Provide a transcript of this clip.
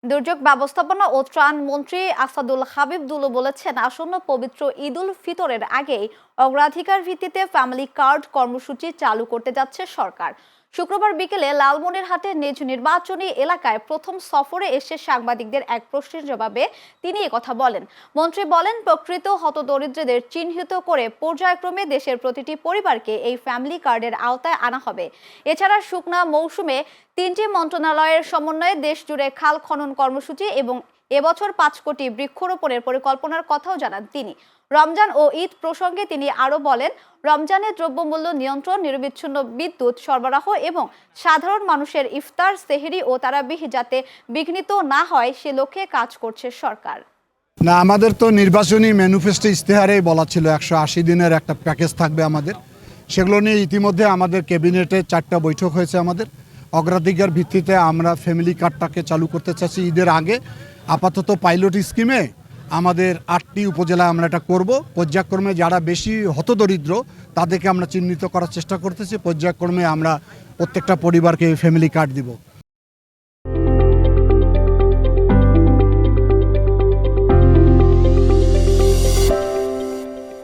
দুর্যোগ ব্যবস্থাপনা ও ত্রাণ মন্ত্রী আসাদুল হাবিব দুলু বলেছেন, আসন্ন পবিত্র ঈদ উল ফিতরের আগেই অগ্রাধিকার ভিত্তিতে ফ্যামিলি কার্ড কর্মসূচি চালু করতে যাচ্ছে সরকার। শুক্রবার বিকেলে লালমনিরহাটের নিজ নির্বাচনী এলাকায় প্রথম সফরে এসে সাংবাদিকদের এক প্রশ্নের জবাবে তিনি একথা বলেন। মন্ত্রী বলেন, প্রকৃত হতদরিদ্রদের চিহ্নিত করে পর্যায়ক্রমে দেশের প্রতিটি পরিবারকে এই ফ্যামিলি কার্ডের আওতায় আনা হবে। এছাড়া শুকনা মৌসুমে 3টি মন্ত্রণালয়ের সমন্বয়ে দেশ জুড়ে খাল খনন কর্মসূচি এবং এবছর 5 কোটি বৃক্ষরোপণের পরিকল্পনার কথাও জানান তিনি। রমজান ও ঈদ প্রসঙ্গে তিনি আরো বলেন, রমজানে দ্রব্যমূল্য নিয়ন্ত্রণ, নিরবিচ্ছিন্ন বিদ্যুৎ সরবরাহ এবং সাধারণ মানুষের ইফতার, সেহরি ও তারাবিহ যাতে বিঘ্নিত না হয় সে লক্ষ্যে কাজ করছে সরকার। না, আমাদের তো নির্বাচনী ম্যানিফেস্টো ইশতেহারেই বলা ছিল 180 দিনের একটা প্যাকেজ থাকবে আমাদের। সেগুলো নিয়ে ইতিমধ্যে আমাদের ক্যাবিনেটে 4টা বৈঠক হয়েছে। আমাদের অগ্রাধিকার ভিত্তিতে আমরা ফ্যামিলি কার্ডটাকে চালু করতে চাচ্ছি ঈদের আগে। আপাতত পাইলট স্কিমে আমাদের 8টি উপজেলায় আমরা এটা করব। পর্যায়ক্রমে যারা বেশি হতদরিদ্র তাদেরকে আমরা চিহ্নিত করার চেষ্টা করতেছি। পর্যায়ক্রমে আমরা প্রত্যেকটা পরিবারকে ফ্যামিলি কার্ড দিব।